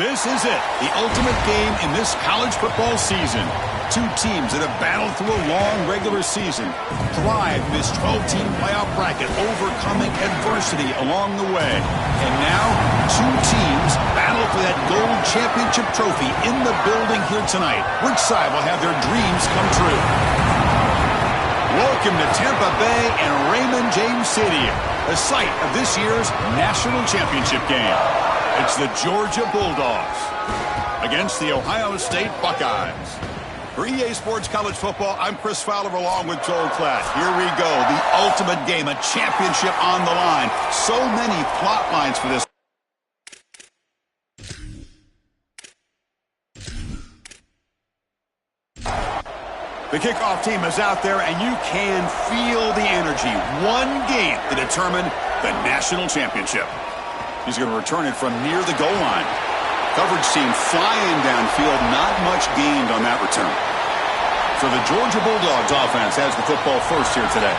This is it, the ultimate game in this college football season. Two teams that have battled through a long regular season, thrived in this 12-team playoff bracket, overcoming adversity along the way. And now, two teams battle for that gold championship trophy in the building here tonight. Which side will have their dreams come true? Welcome to Tampa Bay and Raymond James Stadium, the site of this year's national championship game. It's the Georgia Bulldogs against the Ohio State Buckeyes. For EA Sports College Football, I'm Chris Fowler along with Joel Klatt. Here we go, the ultimate game, a championship on the line. So many plot lines for this. The kickoff team is out there, and you can feel the energy. One game to determine the national championship. He's going to return it from near the goal line. Coverage team flying downfield, not much gained on that return. So the Georgia Bulldogs offense has the football first here today.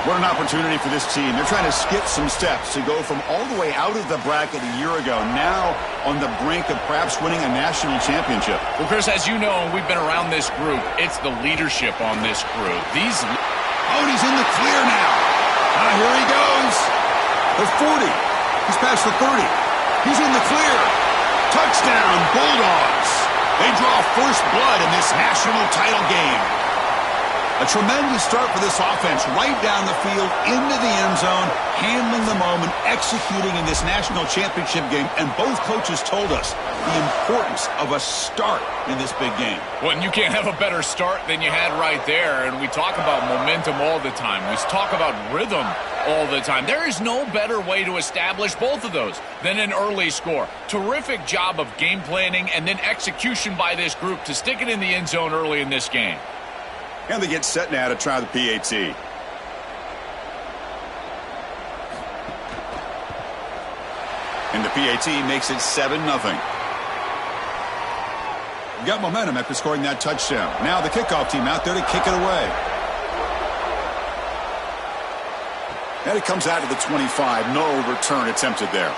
What an opportunity for this team. They're trying to skip some steps to go from all the way out of the bracket a year ago, now on the brink of perhaps winning a national championship. Well, Chris, as you know, we've been around this group. It's the leadership on this group. He's in the clear now. Here he goes. The 40. He's past the 30. He's in the clear. Touchdown, Bulldogs. They draw first blood in this national title game. A tremendous start for this offense, right down the field, into the end zone, handling the moment, executing in this national championship game. And both coaches told us the importance of a start in this big game. Well, and you can't have a better start than you had right there. And we talk about momentum all the time. We talk about rhythm all the time. There is no better way to establish both of those than an early score. Terrific job of game planning and then execution by this group to stick it in the end zone early in this game. And they get set now to try the PAT. And the PAT makes it 7-0. Got momentum after scoring that touchdown. Now the kickoff team out there to kick it away. And it comes out to the 25. No return attempted there.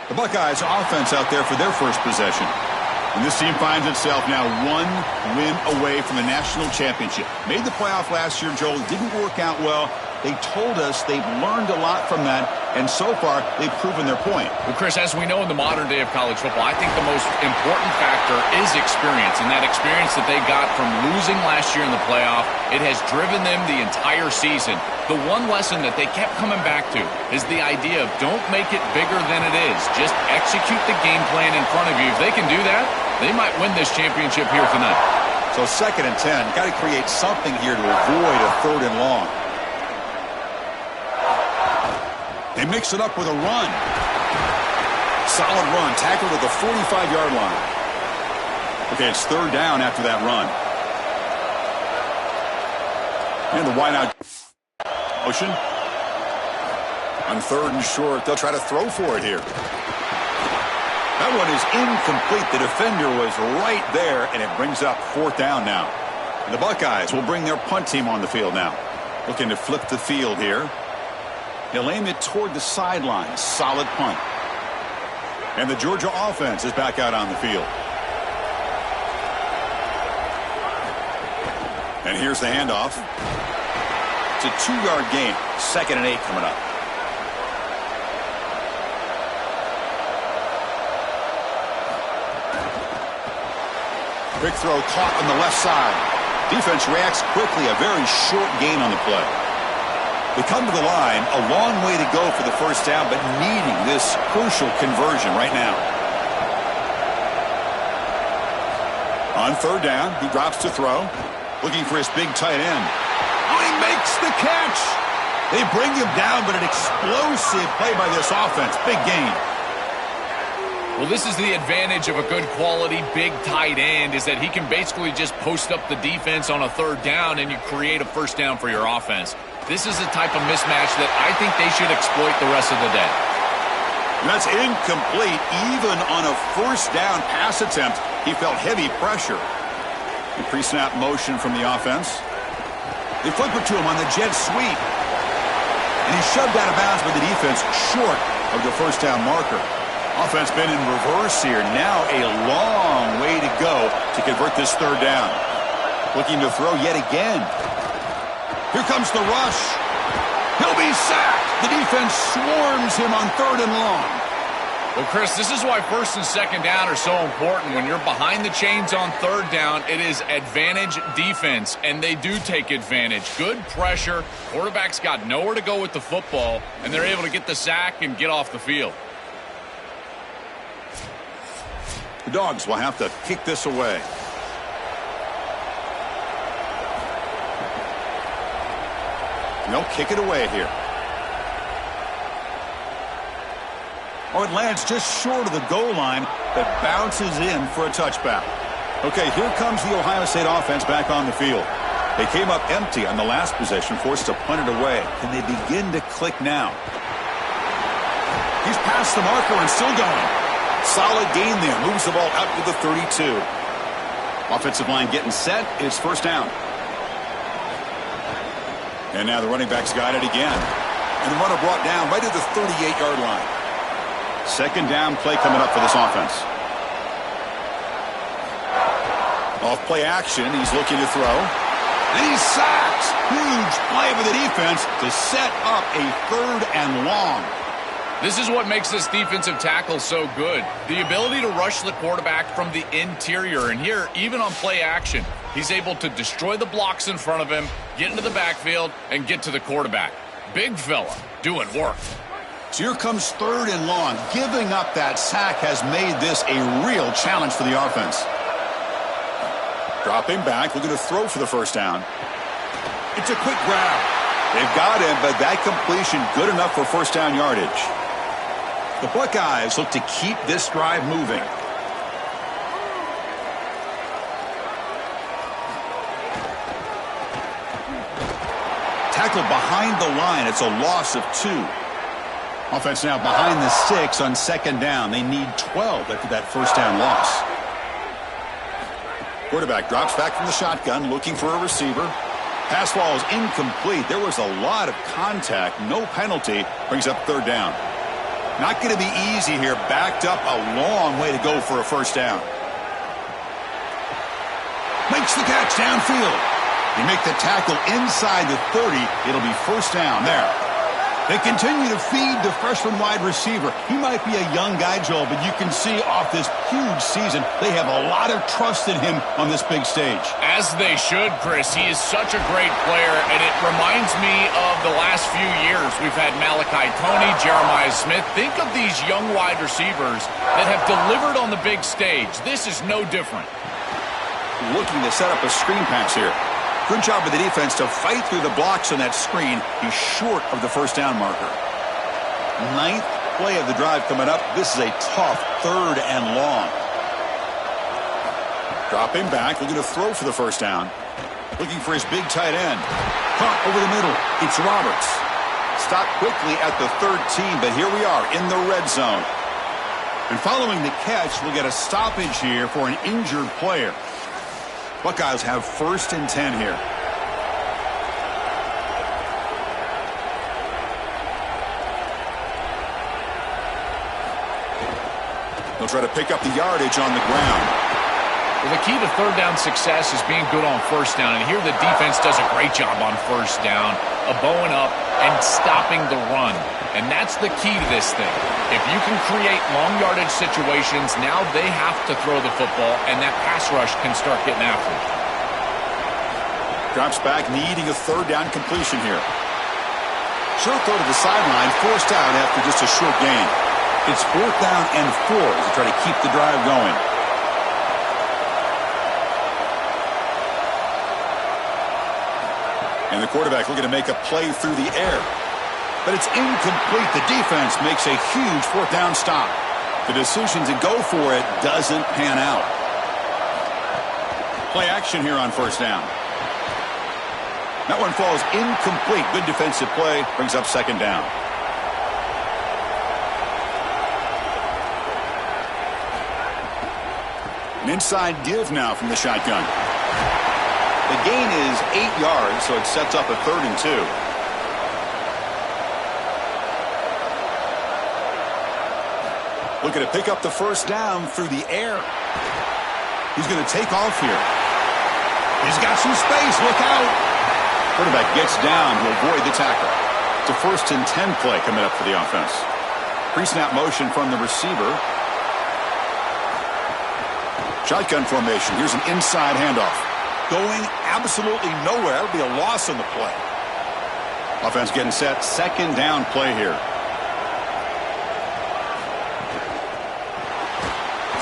The Buckeyes offense out there for their first possession. And this team finds itself now one win away from the national championship. Made the playoff last year, Joel. Didn't work out well. They told us they've learned a lot from that, and so far they've proven their point. Well, Chris, as we know in the modern day of college football, I think the most important factor is experience, and that experience that they got from losing last year in the playoff, it has driven them the entire season. The one lesson that they kept coming back to is the idea of don't make it bigger than it is. Just execute the game plan in front of you. If they can do that, they might win this championship here tonight. So 2nd and 10, got to create something here to avoid a 3rd and long. They mix it up with a run. Solid run, tackled at the 45-yard line. Okay, it's 3rd down after that run. And the wideout motion. On 3rd and short, they'll try to throw for it here. That one is incomplete. The defender was right there, and it brings up 4th down now. And the Buckeyes will bring their punt team on the field now. Looking to flip the field here. He'll aim it toward the sideline. Solid punt. And the Georgia offense is back out on the field. And here's the handoff. It's a 2-yard gain. 2nd and 8 coming up. Quick throw caught on the left side. Defense reacts quickly. A very short gain on the play. They come to the line, a long way to go for the first down, but needing this crucial conversion right now. On 3rd down, he drops to throw, looking for his big tight end. Oh, he makes the catch. They bring him down, but an explosive play by this offense. Big gain. Well, this is the advantage of a good quality big tight end, is that he can basically just post up the defense on a 3rd down and you create a first down for your offense. This is the type of mismatch that I think they should exploit the rest of the day. That's incomplete. Even on a first down pass attempt, he felt heavy pressure. The pre-snap motion from the offense. They flip it to him on the jet sweep. And he's shoved out of bounds by the defense short of the first down marker. Offense been in reverse here. Now a long way to go to convert this third down. Looking to throw yet again. Here comes the rush. He'll be sacked. The defense swarms him on third and long. Well, Chris, this is why first and second down are so important. When you're behind the chains on third down, it is advantage defense, and they do take advantage. Good pressure. Quarterback's got nowhere to go with the football, and they're able to get the sack and get off the field. The Dogs will have to kick this away. They'll kick it away here. Oh, it lands just short of the goal line, but bounces in for a touchback. Okay, here comes the Ohio State offense back on the field. They came up empty on the last possession, forced to punt it away. Can they begin to click now? He's past the marker and still going. Solid gain there. Moves the ball out to the 32. Offensive line getting set. It's first down. And now the running back's got it again. And the runner brought down right at the 38-yard line. Second down play coming up for this offense. Off play action. He's looking to throw. And he's sacked. Huge play for the defense to set up a third and long. This is what makes this defensive tackle so good. The ability to rush the quarterback from the interior. And here, even on play action, he's able to destroy the blocks in front of him, get into the backfield, and get to the quarterback. Big fella doing work. So here comes third and long. Giving up that sack has made this a real challenge for the offense. Dropping back, looking to throw for the first down. It's a quick grab. They've got him, but that completion good enough for first down yardage. The Buckeyes look to keep this drive moving. Tackled behind the line. It's a loss of 2. Offense now behind the 6 on second down. They need 12 after that first down loss. Quarterback drops back from the shotgun, looking for a receiver. Pass ball is incomplete. There was a lot of contact. No penalty. Brings up third down. Not going to be easy here. Backed up a long way to go for a first down. Makes the catch downfield. They make the tackle inside the 30. It'll be first down there. They continue to feed the freshman wide receiver. He might be a young guy, Joel, but you can see off this huge season, they have a lot of trust in him on this big stage. As they should, Chris. He is such a great player, and it reminds me of the last few years. We've had Malachi Tony, Jeremiah Smith. Think of these young wide receivers that have delivered on the big stage. This is no different. Looking to set up a screen pass here. Good job of the defense to fight through the blocks on that screen. He's short of the first down marker. 9th play of the drive coming up. This is a tough third and long. Dropping back, looking to throw for the first down. Looking for his big tight end. Caught over the middle. It's Roberts. Stopped quickly at the 13, but here we are in the red zone. And following the catch, we'll get a stoppage here for an injured player. Buckeyes have first and 10 here. They'll try to pick up the yardage on the ground. Well, the key to third down success is being good on first down. And here the defense does a great job on first down, bowing up and stopping the run. And that's the key to this thing. If you can create long yardage situations, now they have to throw the football, and that pass rush can start getting after it. Drops back, needing a third down completion here. Short throw to the sideline, forced out after just a short gain. It's fourth down and 4 to try to keep the drive going. And the quarterback looking to make a play through the air. But it's incomplete. The defense makes a huge fourth down stop. The decision to go for it doesn't pan out. Play action here on first down. That one falls incomplete. Good defensive play. Brings up second down. An inside give now from the shotgun. The gain is 8 yards, so it sets up a 3rd and 2. Looking to pick up the first down through the air. He's going to take off here. He's got some space. Look out. Quarterback gets down to avoid the tackle. It's a 1st and 10 play coming up for the offense. Pre-snap motion from the receiver. Shotgun formation. Here's an inside handoff. Going absolutely nowhere. It'll be a loss on the play. Offense getting set. 2nd down play here.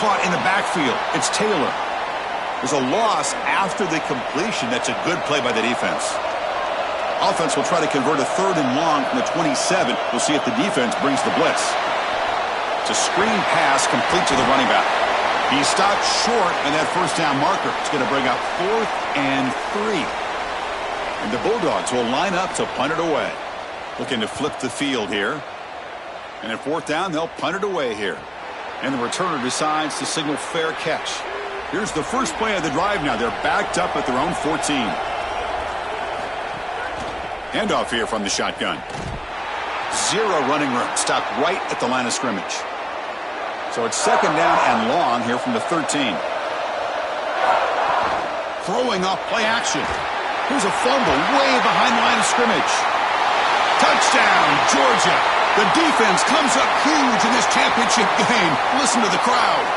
Caught in the backfield. It's Taylor. There's a loss after the completion. That's a good play by the defense. Offense will try to convert a 3rd and long from the 27. We'll see if the defense brings the blitz. It's a screen pass complete to the running back. He stopped short on that first down marker. It's going to bring up 4th and 3. And the Bulldogs will line up to punt it away. Looking to flip the field here. And at 4th down, they'll punt it away here. And the returner decides to signal fair catch. Here's the first play of the drive now. They're backed up at their own 14. Handoff here from the shotgun. 0 running room. Stopped right at the line of scrimmage. So it's 2nd down and long here from the 13. Throwing off play action. Here's a fumble way behind the line of scrimmage. Touchdown, Georgia. The defense comes up huge in this championship game. Listen to the crowd.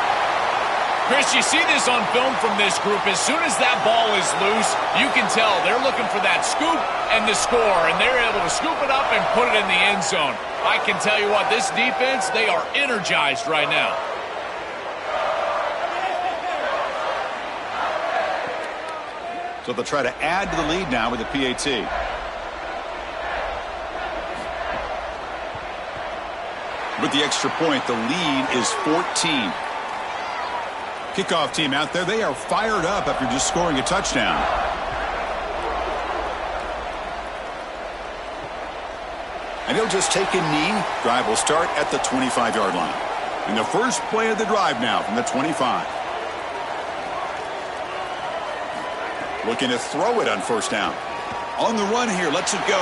Chris, you see this on film from this group. As soon as that ball is loose, you can tell they're looking for that scoop and the score, and they're able to scoop it up and put it in the end zone. I can tell you what, this defense, they are energized right now. So they'll try to add to the lead now with the PAT. With the extra point, the lead is 14. Kickoff team out there, they are fired up after just scoring a touchdown. And he'll just take a knee. Drive will start at the 25-yard line. And the first play of the drive now from the 25. Looking to throw it on 1st down. On the run here, lets it go.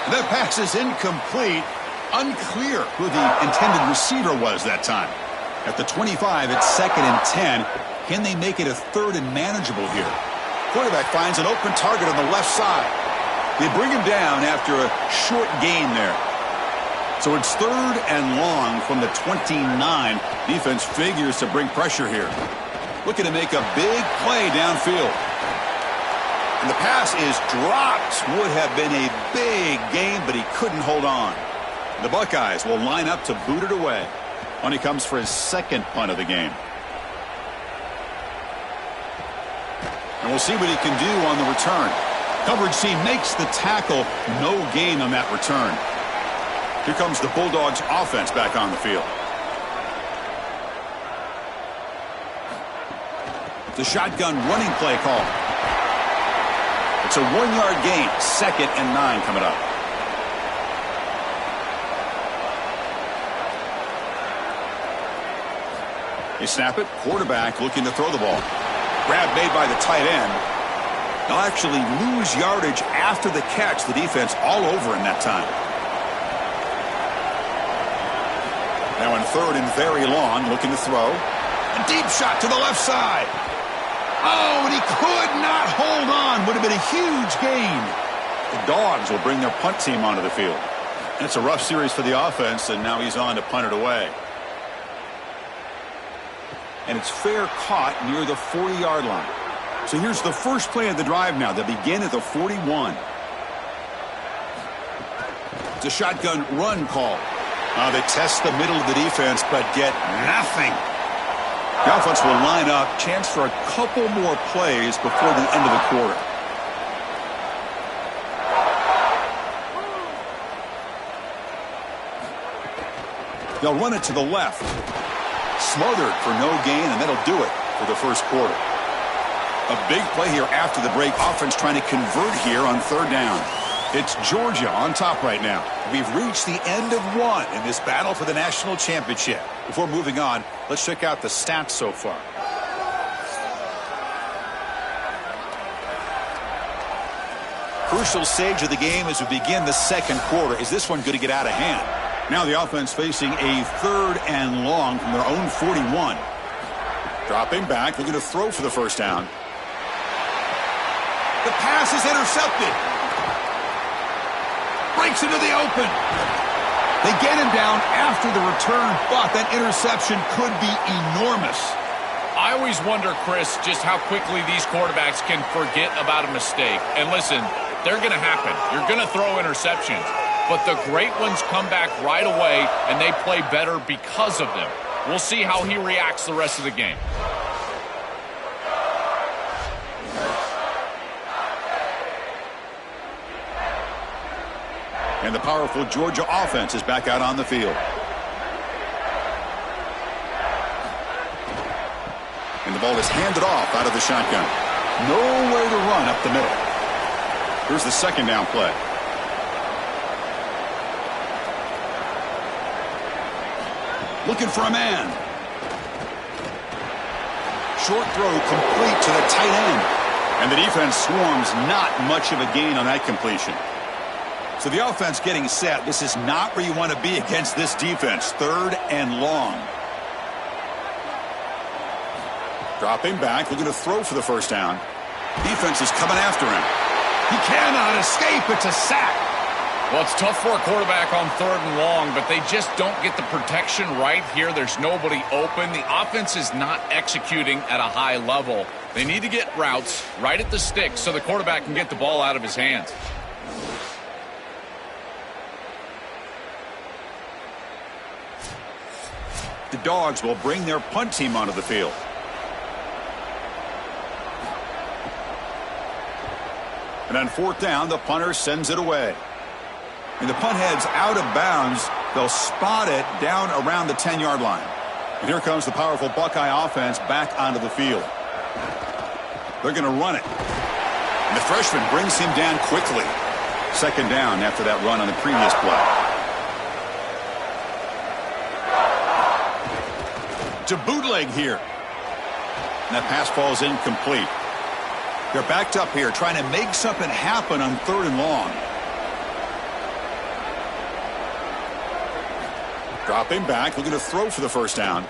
And that pass is incomplete. Unclear who the intended receiver was that time. At the 25, it's 2nd and 10. Can they make it a 3rd and manageable here? Quarterback finds an open target on the left side. They bring him down after a short gain there. So it's 3rd and long from the 29. Defense figures to bring pressure here. Looking to make a big play downfield. And the pass is dropped. Would have been a big gain, but he couldn't hold on. The Buckeyes will line up to boot it away when he comes for his 2nd punt of the game. And we'll see what he can do on the return. Coverage team makes the tackle. No gain on that return. Here comes the Bulldogs offense back on the field. The shotgun running play call. It's a 1-yard gain. 2nd and 9 coming up. They snap it. Quarterback looking to throw the ball. Grab made by the tight end. They'll actually lose yardage after the catch. The defense all over in that time. Now in 3rd and very long, looking to throw. A deep shot to the left side. Oh, and he could not hold on. Would have been a huge gain. The Dogs will bring their punt team onto the field. And it's a rough series for the offense, and now he's on to punt it away. And it's fair caught near the 40-yard line. So here's the first play of the drive now. They begin at the 41. It's a shotgun run call. They test the middle of the defense, but get nothing. The offense will line up. Chance for a couple more plays before the end of the quarter. They'll run it to the left. Smothered for no gain, and that'll do it for the first quarter. A big play here after the break. Offense trying to convert here on 3rd down. It's Georgia on top right now. We've reached the end of one in this battle for the national championship. Before moving on, let's check out the stats so far. Crucial stage of the game as we begin the 2nd quarter. Is this one going to get out of hand? Now the offense facing a 3rd and long from their own 41. Dropping back, looking to throw for the first down. The pass is intercepted. Breaks into the open. They get him down after the return, but that interception could be enormous. I always wonder, Chris, just how quickly these quarterbacks can forget about a mistake. And listen, they're going to happen. You're going to throw interceptions. But the great ones come back right away, and they play better because of them. We'll see how he reacts the rest of the game. And the powerful Georgia offense is back out on the field. And the ball is handed off out of the shotgun. Nowhere to run up the middle. Here's the second down play. Looking for a man. Short throw complete to the tight end. And the defense swarms, not much of a gain on that completion. So the offense getting set. This is not where you want to be against this defense. 3rd and long. Dropping back, looking to throw for the first down. Defense is coming after him. He cannot escape. It's a sack. Well, it's tough for a quarterback on 3rd and long, but they just don't get the protection right here. There's nobody open. The offense is not executing at a high level. They need to get routes right at the stick so the quarterback can get the ball out of his hands. The Dogs will bring their punt team onto the field. And on 4th down, the punter sends it away. And the punt heads out of bounds. They'll spot it down around the 10-yard line. And here comes the powerful Buckeye offense back onto the field. They're going to run it. And the freshman brings him down quickly. 2nd down after that run on the previous play. To bootleg here. And that pass falls incomplete. They're backed up here trying to make something happen on 3rd and long. Dropping back, looking to throw for the first down.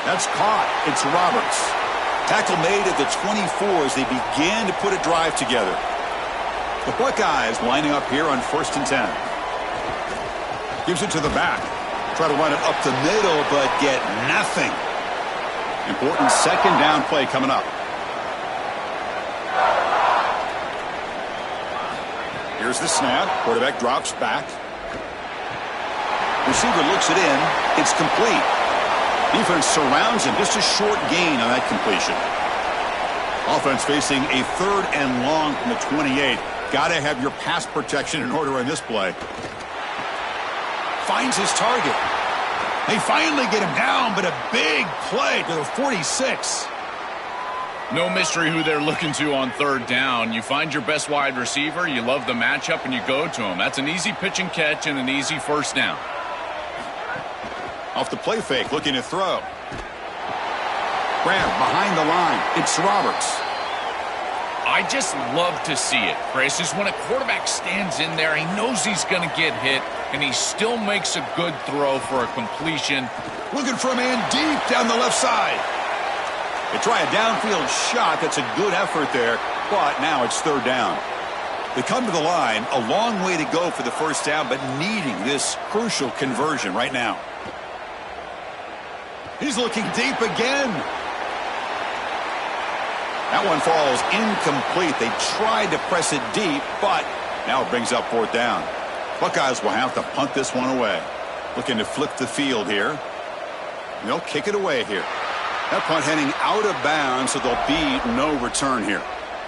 That's caught. It's Roberts. Tackle made at the 24 as they began to put a drive together. The Buckeyes lining up here on 1st and 10. Gives it to the back. Try to run it up the middle, but get nothing. Important 2nd down play coming up. Here's the snap. Quarterback drops back. Receiver looks it in. It's complete. Defense surrounds him. Just a short gain on that completion. Offense facing a 3rd and long from the 28. Got to have your pass protection in order on this play. Finds his target. They finally get him down, but a big play to the 46. No mystery who they're looking to on 3rd down. You find your best wide receiver, you love the matchup, and you go to him. That's an easy pitch and catch and an easy first down. Off the play fake, looking to throw. Grab behind the line. It's Roberts. I just love to see it, Chris, is when a quarterback stands in there, he knows he's going to get hit, and he still makes a good throw for a completion. Looking for a man deep down the left side. They try a downfield shot. That's a good effort there, but now it's 3rd down. They come to the line, a long way to go for the first down, but needing this crucial conversion right now. He's looking deep again. That one falls incomplete. They tried to press it deep, but now it brings up 4th down. Buckeyes will have to punt this one away. Looking to flip the field here. And they'll kick it away here. That punt heading out of bounds, so there'll be no return here.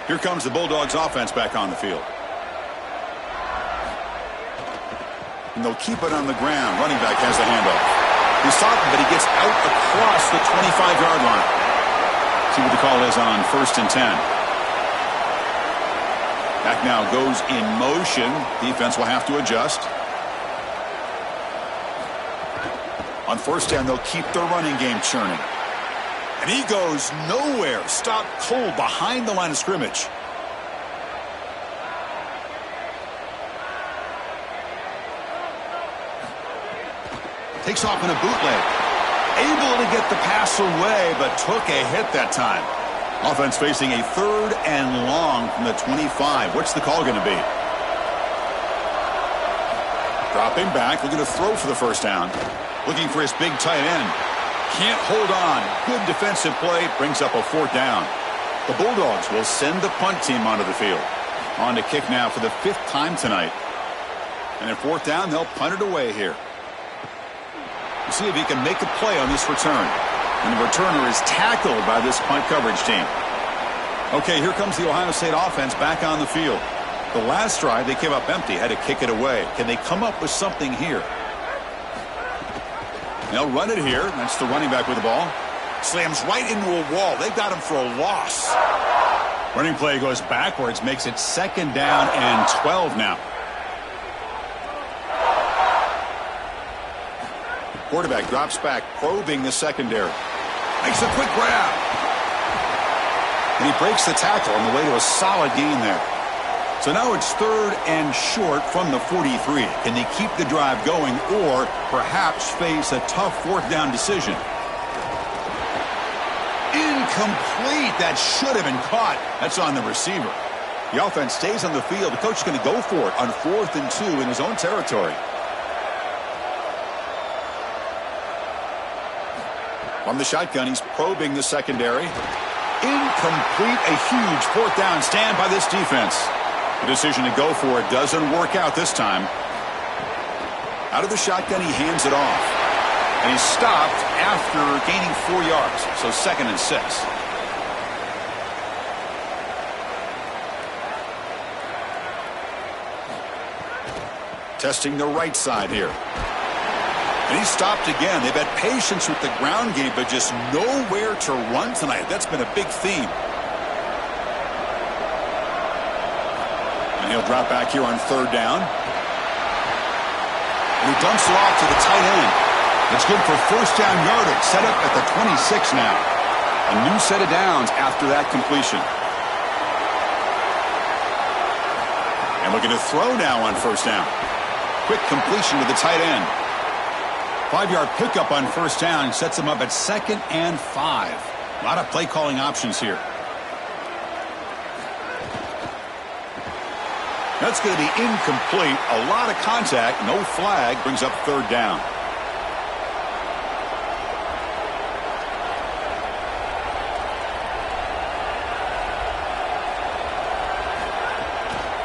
Here comes the Bulldogs offense back on the field. And they'll keep it on the ground. Running back has the handoff. He's stopped, but he gets out across the 25-yard line. See what the call is on 1st and 10. Back now goes in motion. Defense will have to adjust. On 1st down, they'll keep their running game churning. And he goes nowhere. Stopped cold behind the line of scrimmage. Takes off in a bootleg. Able to get the pass away, but took a hit that time. Offense facing a 3rd and long from the 25. What's the call going to be? Dropping back, looking to throw for the first down. Looking for his big tight end. Can't hold on. Good defensive play. Brings up a 4th down. The Bulldogs will send the punt team onto the field. On to kick now for the 5th time tonight. And at 4th down, they'll punt it away here. We'll see if he can make a play on this return. And the returner is tackled by this punt coverage team. Okay, here comes the Ohio State offense back on the field. The last drive, they came up empty, had to kick it away. Can they come up with something here? They'll run it here. That's the running back with the ball. Slams right into a wall. They've got him for a loss. Running play goes backwards, makes it 2nd down and 12 now. Quarterback drops back, probing the secondary. Makes a quick grab. And he breaks the tackle on the way to a solid gain there. So now it's 3rd and short from the 43. Can they keep the drive going or perhaps face a tough 4th down decision? Incomplete. That should have been caught. That's on the receiver. The offense stays on the field. The coach is going to go for it on 4th and 2 in his own territory. From the shotgun, he's probing the secondary. Incomplete. A huge 4th down stand by this defense. The decision to go for it doesn't work out this time. Out of the shotgun, he hands it off. And he's stopped after gaining 4 yards. So 2nd and 6. Testing the right side here. And he's stopped again. They've had patience with the ground game, but just nowhere to run tonight. That's been a big theme. And he'll drop back here on 3rd down. And he dumps it off to the tight end. It's good for 1st down yardage. Set up at the 26 now. A new set of downs after that completion. And looking to throw now on 1st down. Quick completion to the tight end. 5-yard pickup on 1st down sets him up at 2nd and 5. A lot of play calling options here. That's going to be incomplete. A lot of contact. No flag. Brings up 3rd down.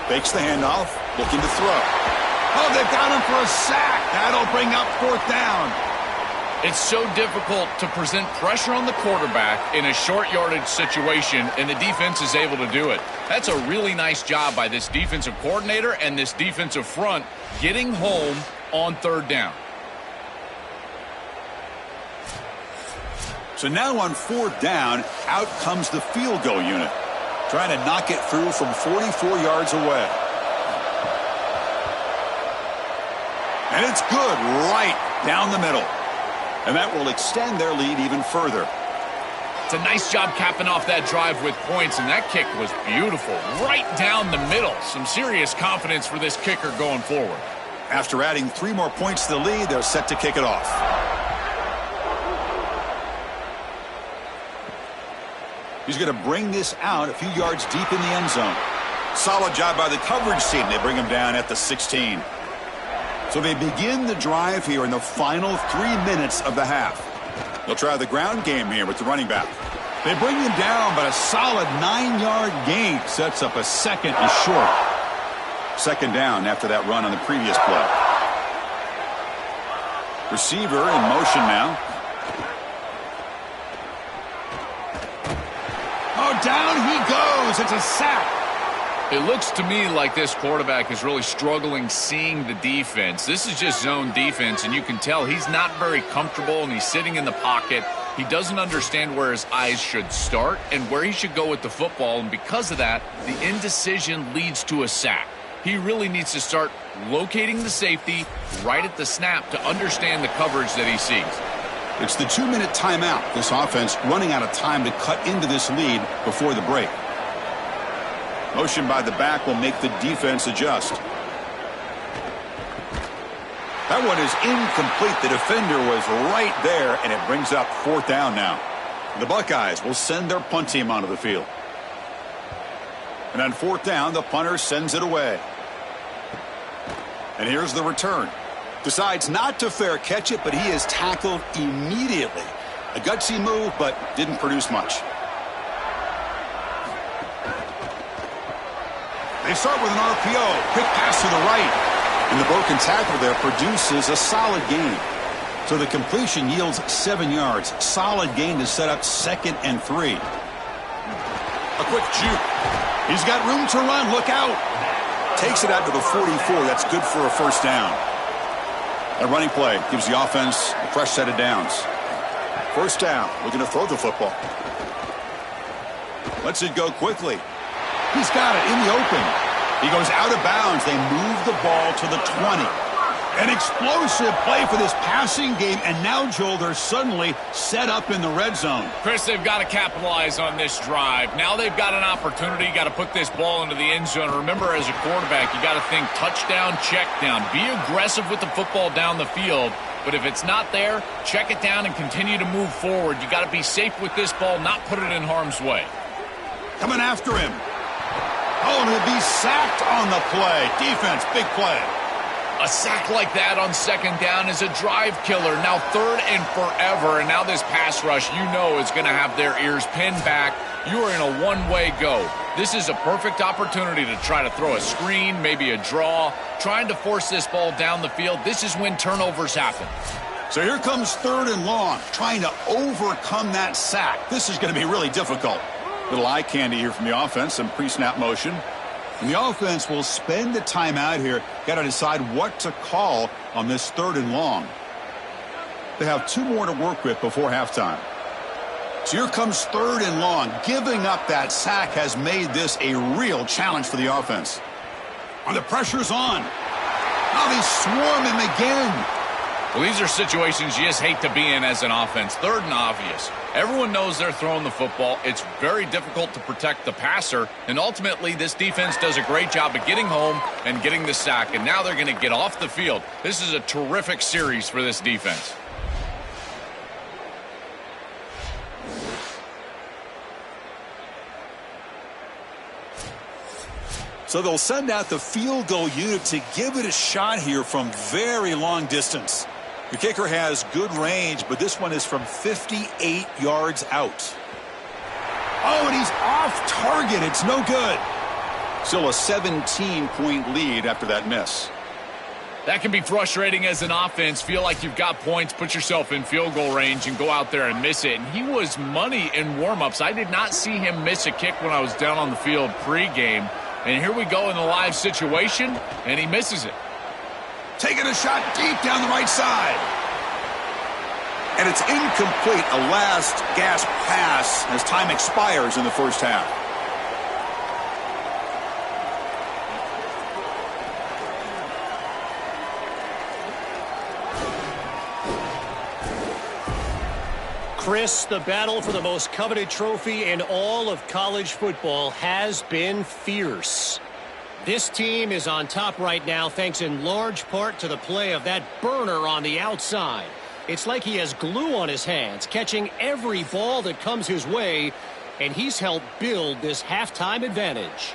Fakes the handoff. Looking to throw. Oh, they've got him for a sack. That'll bring up 4th down. It's so difficult to present pressure on the quarterback in a short yardage situation, and the defense is able to do it. That's a really nice job by this defensive coordinator and this defensive front getting home on 3rd down. So now on 4th down, out comes the field goal unit. Trying to knock it through from 44 yards away. And it's good right down the middle. And that will extend their lead even further. It's a nice job capping off that drive with points, and that kick was beautiful. Right down the middle. Some serious confidence for this kicker going forward. After adding 3 more points to the lead, they're set to kick it off. He's going to bring this out a few yards deep in the end zone. Solid job by the coverage team. They bring him down at the 16. So they begin the drive here in the final 3 minutes of the half. They'll try the ground game here with the running back. They bring him down, but a solid 9-yard gain sets up a 2nd and short. 2nd down after that run on the previous play. Receiver in motion now. Oh, down he goes. It's a sack. It looks to me like this quarterback is really struggling seeing the defense. This is just zone defense, and you can tell he's not very comfortable, and he's sitting in the pocket. He doesn't understand where his eyes should start and where he should go with the football, and because of that, the indecision leads to a sack. He really needs to start locating the safety right at the snap to understand the coverage that he sees. It's the 2-minute timeout. This offense running out of time to cut into this lead before the break. Motion by the back will make the defense adjust. That one is incomplete. The defender was right there, and it brings up 4th down now. The Buckeyes will send their punt team onto the field. And on 4th down, the punter sends it away. And here's the return. Decides not to fair catch it, but he is tackled immediately. A gutsy move, but didn't produce much. They start with an RPO. Quick pass to the right. And the broken tackle there produces a solid gain. So the completion yields 7 yards. Solid gain to set up 2nd and 3. A quick juke. He's got room to run. Look out. Takes it out to the 44. That's good for a 1st down. A running play gives the offense a fresh set of downs. 1st down. Looking to throw the football. Lets it go quickly. He's got it in the open. He goes out of bounds. They move the ball to the 20. An explosive play for this passing game, and now, Joel, they're suddenly set up in the red zone. Chris, they've got to capitalize on this drive. Now they've got an opportunity. You got to put this ball into the end zone. Remember, as a quarterback, you got to think touchdown, check down. Be aggressive with the football down the field. But if it's not there, check it down and continue to move forward. You got to be safe with this ball, not put it in harm's way. Coming after him. Oh, and he'll be sacked on the play. Defense, big play. A sack like that on 2nd down is a drive killer. Now 3rd and forever, and now this pass rush, you know, is going to have their ears pinned back. You are in a one-way go. This is a perfect opportunity to try to throw a screen, maybe a draw, trying to force this ball down the field. This is when turnovers happen. So here comes 3rd and long, trying to overcome that sack. This is going to be really difficult. Little eye candy here from the offense, some pre-snap motion. And the offense will spend the time out here. Got to decide what to call on this 3rd and long. They have 2 more to work with before halftime. So here comes 3rd and long. Giving up that sack has made this a real challenge for the offense. And the pressure's on. Now they swarm him again. Well, these are situations you just hate to be in as an offense. 3rd and obvious. Everyone knows they're throwing the football. It's very difficult to protect the passer. And ultimately, this defense does a great job of getting home and getting the sack. And now they're going to get off the field. This is a terrific series for this defense. So they'll send out the field goal unit to give it a shot here from very long distance. The kicker has good range, but this one is from 58 yards out. Oh, and he's off target. It's no good. Still a 17-point lead after that miss. That can be frustrating as an offense. Feel like you've got points, put yourself in field goal range, and go out there and miss it. And he was money in warm-ups. I did not see him miss a kick when I was down on the field pregame. And here we go in the live situation, and he misses it. Taking a shot deep down the right side. And it's incomplete. A last gasp pass as time expires in the 1st half. Chris, the battle for the most coveted trophy in all of college football has been fierce. This team is on top right now thanks in large part to the play of that burner on the outside. It's like he has glue on his hands, catching every ball that comes his way, and he's helped build this halftime advantage.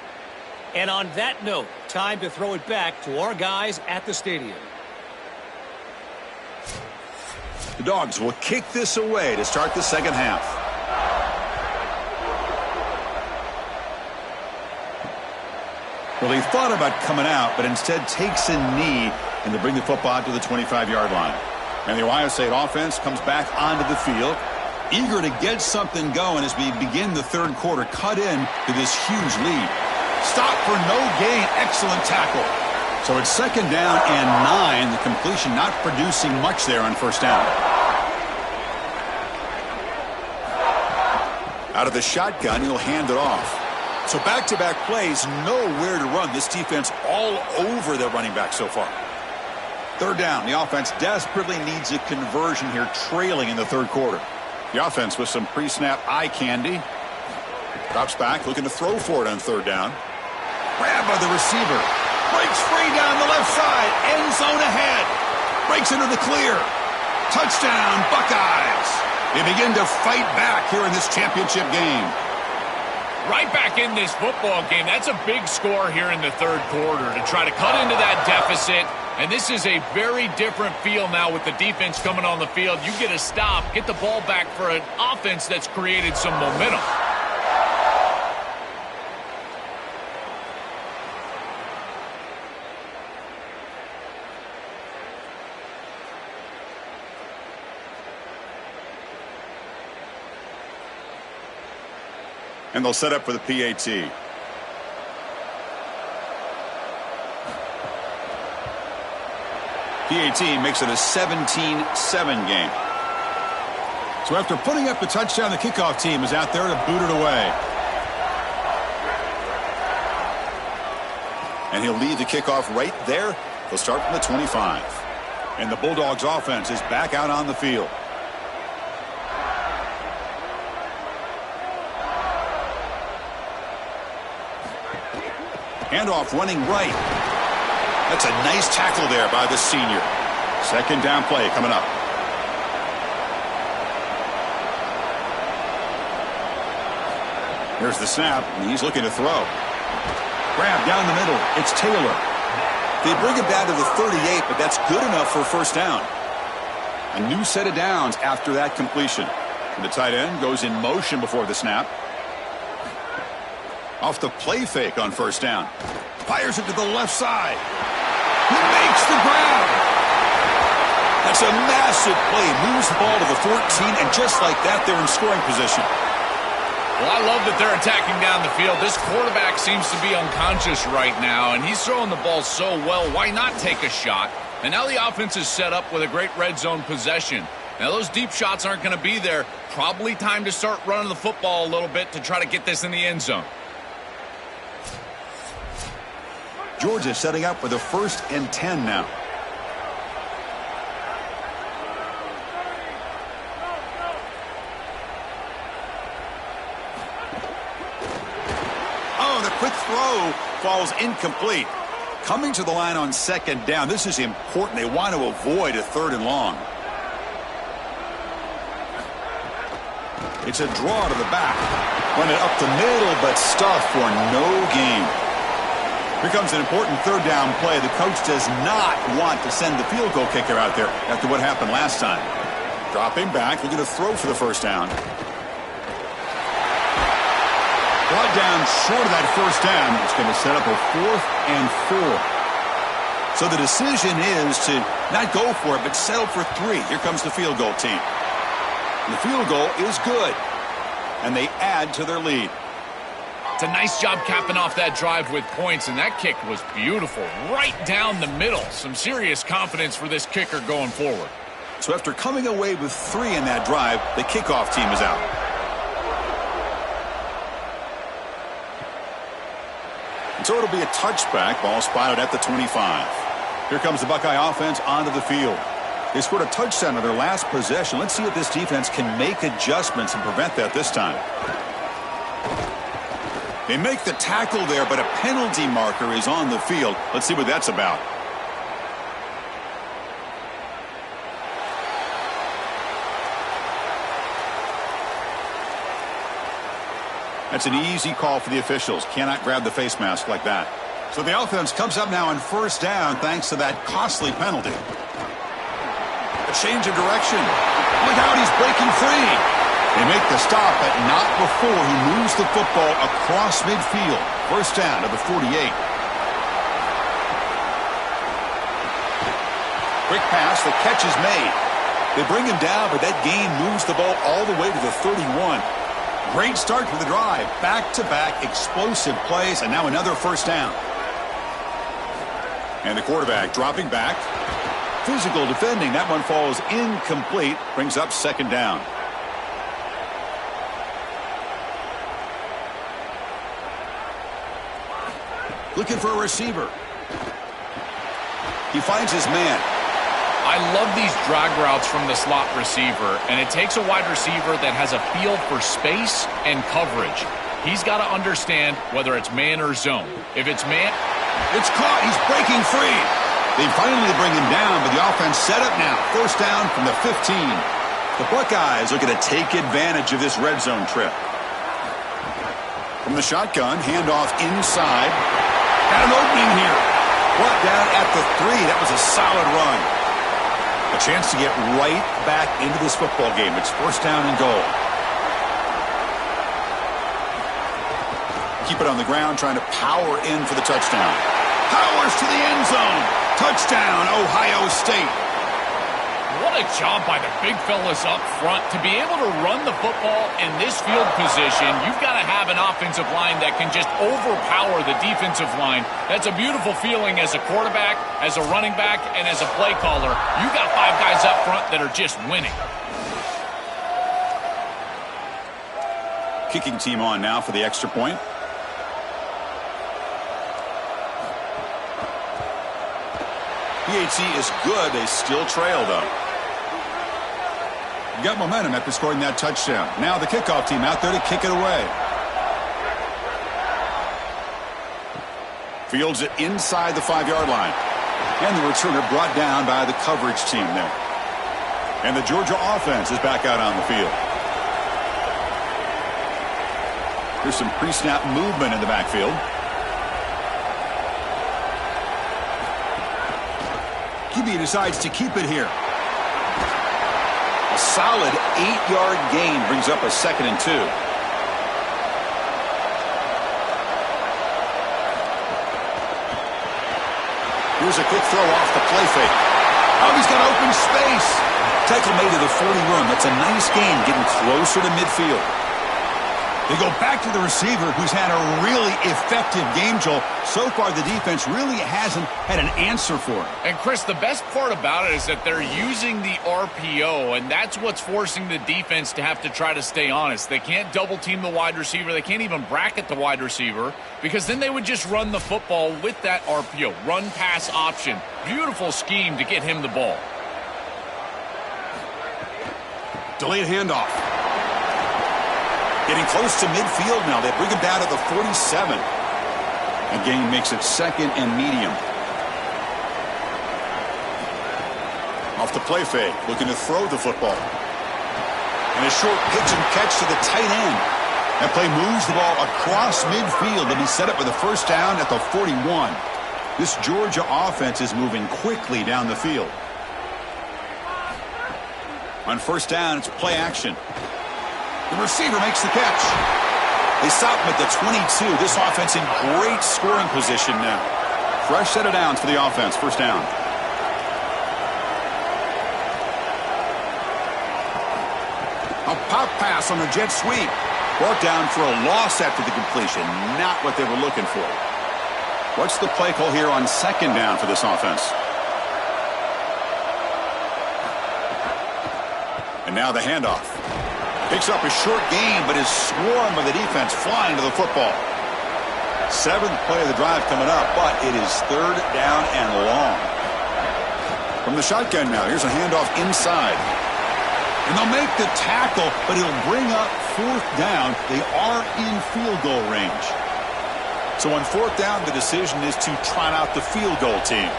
And on that note, time to throw it back to our guys at the stadium. The Dogs will kick this away to start the 2nd half. Well, he thought about coming out, but instead takes a knee, and they bring the football out to the 25-yard line. And the Ohio State offense comes back onto the field, eager to get something going as we begin the 3rd quarter, cut in to this huge lead. Stop for no gain. Excellent tackle. So it's 2nd down and 9. The completion not producing much there on 1st down. Out of the shotgun, he'll hand it off. So back-to-back plays, nowhere to run. This defense all over the running back so far. 3rd down. The offense desperately needs a conversion here, trailing in the 3rd quarter. The offense with some pre-snap eye candy. Drops back, looking to throw for it on 3rd down. Grabbed by the receiver. Breaks free down the left side. End zone ahead. breaks into the clear. Touchdown, Buckeyes. They begin to fight back here in this championship game. Right back in this football game. That's a big score here in the third quarter to try to cut into that deficit. And this is a very different feel now with the defense coming on the field. You get a stop, get the ball back for an offense that's created some momentum. And they'll set up for the PAT. PAT makes it a 17-7 game. So after putting up the touchdown, the kickoff team is out there to boot it away. And he'll lead the kickoff right there. They'll start from the 25. And the Bulldogs offense is back out on the field. Handoff running right. That's a nice tackle there by the senior. Second down play coming up. Here's the snap, and he's looking to throw. Grab down the middle. It's Taylor. They bring him down to the 38, but that's good enough for a first down. A new set of downs after that completion. And the tight end goes in motion before the snap. Off the play fake on first down. Fires it to the left side. He makes the grab. That's a massive play. Moves the ball to the 14, and just like that, they're in scoring position. Well, I love that they're attacking down the field. This quarterback seems to be unconscious right now, and he's throwing the ball so well. Why not take a shot? And now the offense is set up with a great red zone possession. Now, those deep shots aren't going to be there. Probably time to start running the football a little bit to try to get this in the end zone. Georgia setting up with a 1st and 10 now. Oh, the quick throw falls incomplete. Coming to the line on second down. This is important. They want to avoid a 3rd and long. It's a draw to the back. Run it up the middle, but stuffed for no gain. Here comes an important 3rd down play. The coach does not want to send the field goal kicker out there after what happened last time. Dropping back, looking to throw for the first down. Brought down short of that first down. It's going to set up a 4th and 4. So the decision is to not go for it, but settle for 3. Here comes the field goal team. And the field goal is good. And they add to their lead. It's a nice job capping off that drive with points, and that kick was beautiful. Right down the middle. Some serious confidence for this kicker going forward. So after coming away with 3 in that drive, the kickoff team is out. And so it'll be a touchback. Ball spotted at the 25. Here comes the Buckeye offense onto the field. They scored a touchdown on their last possession. Let's see if this defense can make adjustments and prevent that this time. They make the tackle there, but a penalty marker is on the field. Let's see what that's about. That's an easy call for the officials. Cannot grab the face mask like that. So the offense comes up now on first down thanks to that costly penalty. A change of direction. Look out, he's breaking free. They make the stop, but not before he moves the football across midfield. First down to the 48. Quick pass, the catch is made. They bring him down, but that gain moves the ball all the way to the 31. Great start to the drive. Back-to-back explosive plays, and now another first down. And the quarterback dropping back. Physical defending. That one falls incomplete. Brings up second down. Looking for a receiver. He finds his man. I love these drag routes from the slot receiver, and it takes a wide receiver that has a feel for space and coverage. He's got to understand whether it's man or zone. If it's man, it's caught. He's breaking free. They finally bring him down, but the offense set up now. First down from the 15. The Buckeyes looking to take advantage of this red zone trip. From the shotgun, handoff inside. Got an opening here. Brought down at the 3. That was a solid run. A chance to get right back into this football game. It's first down and goal. Keep it on the ground, trying to power in for the touchdown. Powers to the end zone. Touchdown, Ohio State. What a job by the big fellas up front. To be able to run the football in this field position, you've got to have an offensive line that can just overpower the defensive line. That's a beautiful feeling as a quarterback, as a running back, and as a play caller. You got 5 guys up front that are just winning. Kicking team on now for the extra point. PHC is good. They still trail, though. You got momentum after scoring that touchdown. Now the kickoff team out there to kick it away. Fields it inside the 5-yard line. And the returner brought down by the coverage team there. And the Georgia offense is back out on the field. There's some pre-snap movement in the backfield. QB decides to keep it here. A solid 8-yard gain brings up a 2nd and 2. Here's a quick throw off the play fake. Oh, he's got open space. Tackle made to the 41. That's a nice gain, getting closer to midfield. They go back to the receiver, who's had a really effective game, Joel. So far, the defense really hasn't had an answer for it. And, Chris, the best part about it is that they're using the RPO, and that's what's forcing the defense to have to try to stay honest. They can't double-team the wide receiver. They can't even bracket the wide receiver, because then they would just run the football with that RPO, run-pass option. Beautiful scheme to get him the ball. Delayed handoff. Getting close to midfield now. They bring him down at the 47. A gain makes it 2nd and medium. Off the play fake, looking to throw the football. And a short pitch and catch to the tight end. That play moves the ball across midfield and he's set up with a first down at the 41. This Georgia offense is moving quickly down the field. On first down, it's play action. The receiver makes the catch. They stop him at the 22. This offense in great scoring position now. Fresh set of downs for the offense. First down. A pop pass on the jet sweep. Brought down for a loss after the completion. Not what they were looking for. What's the play call here on 2nd down for this offense? And now the handoff. Picks up a short gain, but is swarmed by the defense flying to the football. 7th play of the drive coming up, but it is 3rd down and long. From the shotgun now, here's a handoff inside. And they'll make the tackle, but he'll bring up 4th down. They are in field goal range. So on 4th down, the decision is to trot out the field goal team.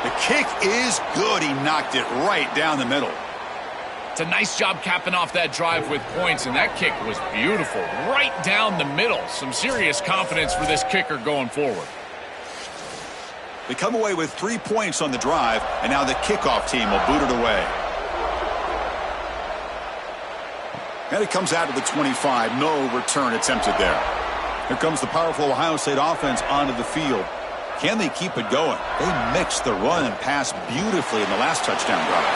The kick is good. He knocked it right down the middle. It's a nice job capping off that drive with points, and that kick was beautiful. Right down the middle. Some serious confidence for this kicker going forward. They come away with 3 points on the drive, and now the kickoff team will boot it away. And it comes out to the 25. No return attempted there. Here comes the powerful Ohio State offense onto the field. Can they keep it going? They mixed the run and pass beautifully in the last touchdown drive.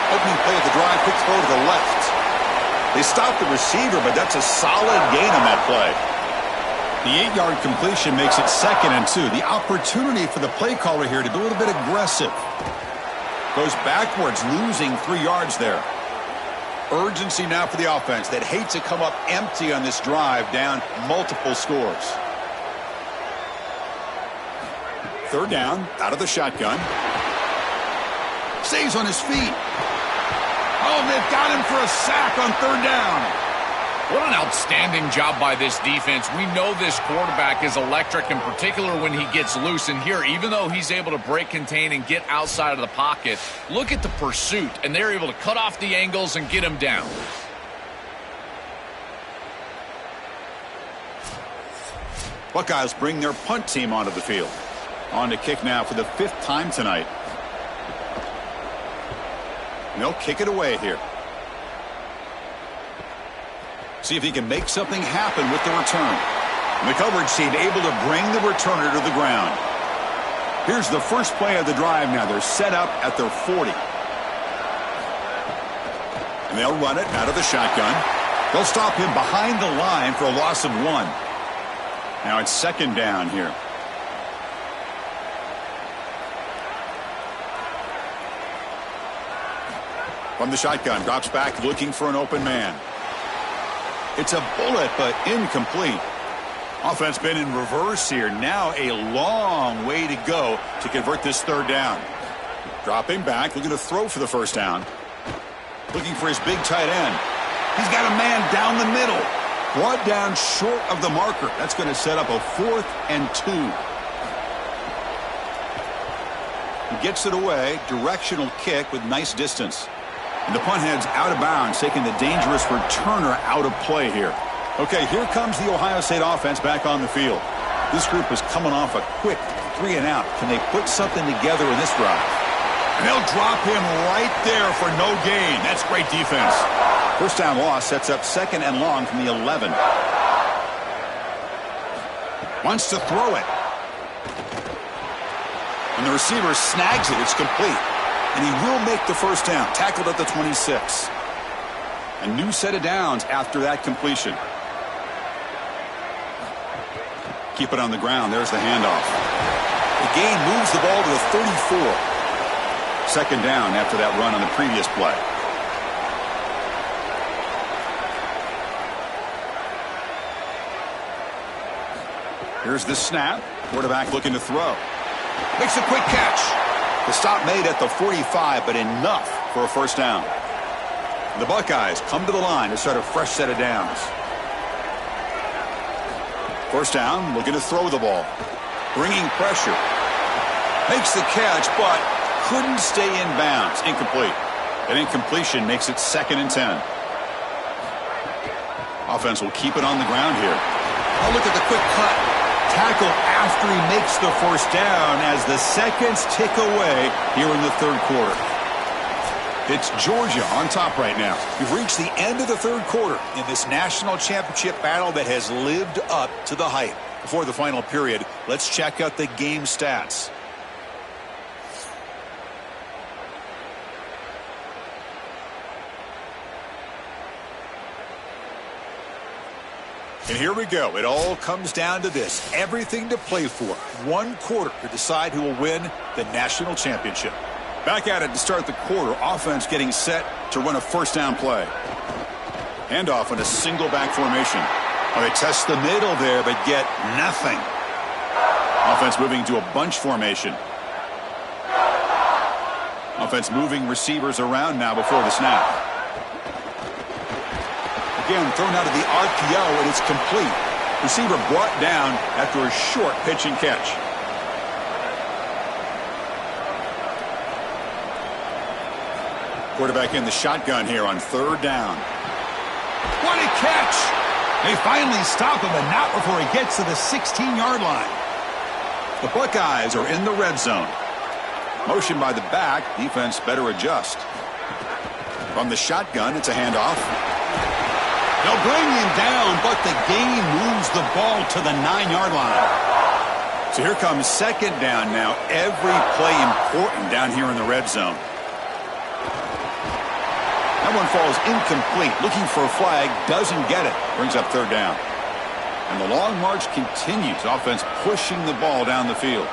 Opening play of the drive, quick throw to the left. They stopped the receiver, but that's a solid gain on that play. The 8-yard completion makes it 2nd and 2. The opportunity for the play caller here to be a little bit aggressive. Goes backwards, losing 3 yards there. Urgency now for the offense that hate to come up empty on this drive, down multiple scores. 3rd down, out of the shotgun. Stays on his feet. Oh, they've got him for a sack on 3rd down. What an outstanding job by this defense. We know this quarterback is electric, in particular when he gets loose. And here, even though he's able to break, contain, and get outside of the pocket, look at the pursuit. And they're able to cut off the angles and get him down. Buckeyes bring their punt team onto the field. On to kick now for the 5th time tonight. And they'll kick it away here. See if he can make something happen with the return. And the coverage team able to bring the returner to the ground. Here's the first play of the drive now. They're set up at their 40. And they'll run it out of the shotgun. They'll stop him behind the line for a loss of 1. Now it's 2nd down here. From the shotgun, drops back looking for an open man. It's a bullet, but incomplete. Offense been in reverse here. Now a long way to go to convert this 3rd down. Dropping back, looking to throw for the 1st down. Looking for his big tight end. He's got a man down the middle. Brought down short of the marker. That's going to set up a 4th and 2. He gets it away. Directional kick with nice distance. And the punt heads out of bounds, taking the dangerous returner out of play here. Okay, here comes the Ohio State offense back on the field. This group is coming off a quick 3 and out. Can they put something together in this drive? And they'll drop him right there for no gain. That's great defense. 1st down loss sets up 2nd and long from the 11. Wants to throw it. And the receiver snags it. It's complete. And he will make the 1st down. Tackled at the 26. A new set of downs after that completion. Keep it on the ground. There's the handoff. The gain moves the ball to the 34. 2nd down after that run on the previous play. Here's the snap. Quarterback looking to throw. Makes a quick catch. The stop made at the 45, but enough for a 1st down. The Buckeyes come to the line to start a fresh set of downs. 1st down, looking to throw the ball. Bringing pressure. Makes the catch, but couldn't stay in bounds. Incomplete. An incompletion makes it 2nd and 10. Offense will keep it on the ground here. Oh, look at the quick cut. Tackle after he makes the 1st down as the seconds tick away here in the 3rd quarter. It's Georgia on top right now. We've reached the end of the 3rd quarter in this national championship battle that has lived up to the hype. Before the final period, let's check out the game stats. And here we go. It all comes down to this. Everything to play for. 1 quarter to decide who will win the national championship. Back at it to start the quarter. Offense getting set to run a 1st down play. Handoff in a single back formation. Oh, they test the middle there, but get nothing. Offense moving to a bunch formation. Offense moving receivers around now before the snap. Again, thrown out of the RPO, and it's complete. Receiver brought down after a short pitch and catch. Quarterback in the shotgun here on 3rd down. What a catch! They finally stop him, and not before he gets to the 16-yard line. The Buckeyes are in the red zone. Motion by the back. Defense better adjust. From the shotgun, it's a handoff. They'll bring him down, but the gain moves the ball to the 9-yard line. So here comes 2nd down now. Every play important down here in the red zone. That one falls incomplete. Looking for a flag. Doesn't get it. Brings up 3rd down. And the long march continues. Offense pushing the ball down the field.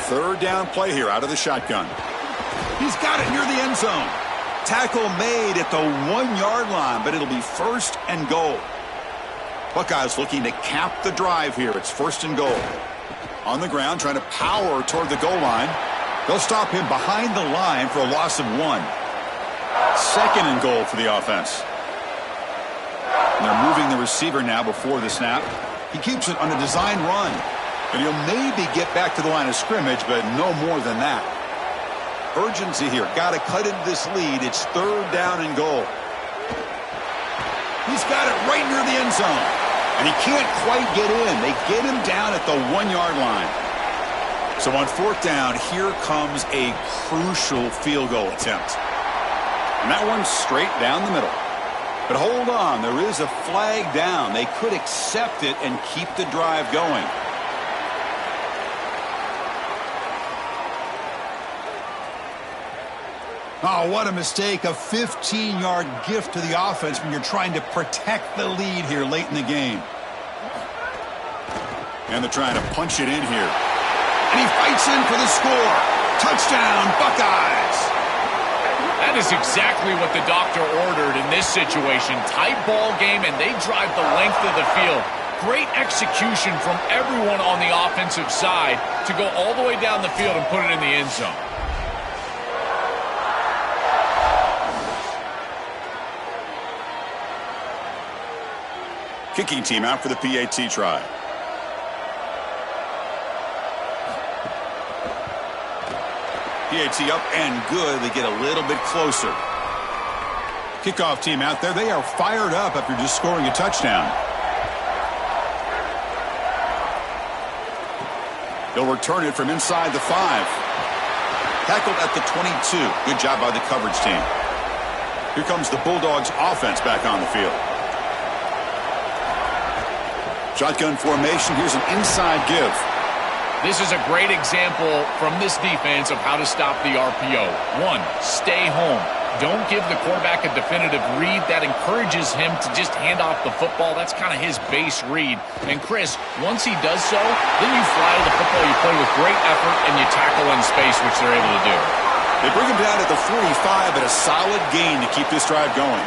3rd down play here out of the shotgun. He's got it near the end zone. Tackle made at the 1-yard line, but it'll be 1st and goal. Buckeyes looking to cap the drive here. It's 1st and goal. On the ground, trying to power toward the goal line. They'll stop him behind the line for a loss of 1. 2nd and goal for the offense. And they're moving the receiver now before the snap. He keeps it on a design run. And he'll maybe get back to the line of scrimmage, but no more than that. Urgency here. Got to cut into this lead. It's 3rd down and goal. He's got it right near the end zone. And he can't quite get in. They get him down at the 1-yard line. So on 4th down, here comes a crucial field goal attempt. And that one's straight down the middle. But hold on, there is a flag down. They could accept it and keep the drive going. Oh, what a mistake. A 15-yard gift to the offense when you're trying to protect the lead here late in the game. And they're trying to punch it in here. And he fights in for the score. Touchdown, Buckeyes. That is exactly what the doctor ordered in this situation. Tight ball game, and they drive the length of the field. Great execution from everyone on the offensive side to go all the way down the field and put it in the end zone. Kicking team out for the PAT try. PAT up and good. They get a little bit closer. Kickoff team out there. They are fired up after just scoring a touchdown. They'll return it from inside the 5. Tackled at the 22. Good job by the coverage team. Here comes the Bulldogs offense back on the field. Shotgun formation. Here's an inside give. This is a great example from this defense of how to stop the RPO. 1, stay home. Don't give the quarterback a definitive read. That encourages him to just hand off the football. That's kind of his base read. And Chris, once he does so, then you fly to the football. You play with great effort, and you tackle in space, which they're able to do. They bring him down at the 45, but a solid gain to keep this drive going.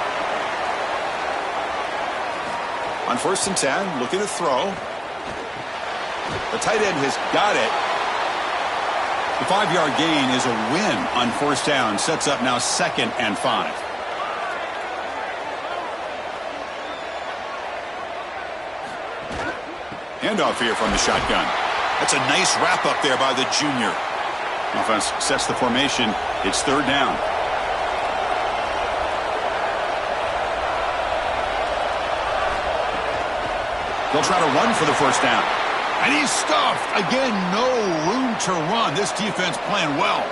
On 1st and 10, looking to throw. The tight end has got it. The 5-yard gain is a win on 1st down. Sets up now 2nd and 5. Handoff here from the shotgun. That's a nice wrap up there by the junior. Offense sets the formation. It's 3rd down. They'll try to run for the 1st down. And he's stuffed. Again, no room to run. This defense playing well.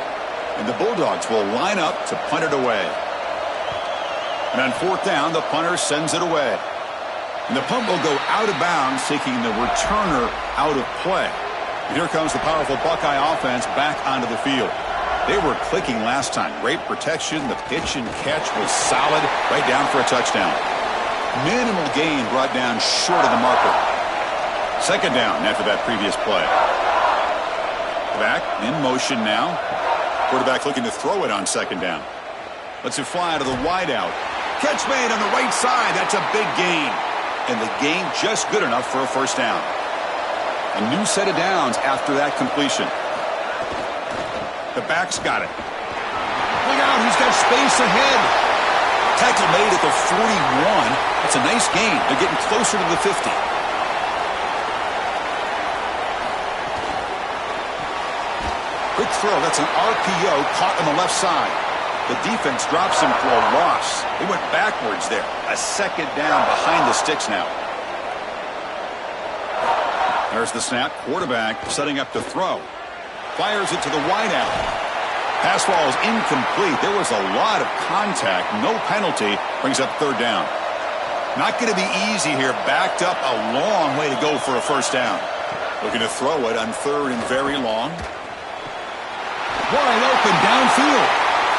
And the Bulldogs will line up to punt it away. And on 4th down, the punter sends it away. And the punt will go out of bounds, taking the returner out of play. And here comes the powerful Buckeye offense back onto the field. They were clicking last time. Great protection. The pitch and catch was solid. Right down for a touchdown. Minimal gain brought down short of the marker. 2nd down after that previous play. Back in motion now. Quarterback looking to throw it on 2nd down. Lets it fly to the wideout. Catch made on the right side. That's a big gain. And the gain just good enough for a 1st down. A new set of downs after that completion. The back's got it. Look out, he's got space ahead. Tackle made at the 41. That's a nice gain. They're getting closer to the 50. Quick throw. That's an RPO caught on the left side. The defense drops him for a loss. They went backwards there. A 2nd down behind the sticks now. There's the snap. Quarterback setting up to throw. Fires it to the wideout. Pass ball is incomplete. There was a lot of contact. No penalty. Brings up 3rd down. Not going to be easy here. Backed up a long way to go for a 1st down. Looking to throw it on 3rd and very long. Wide open downfield.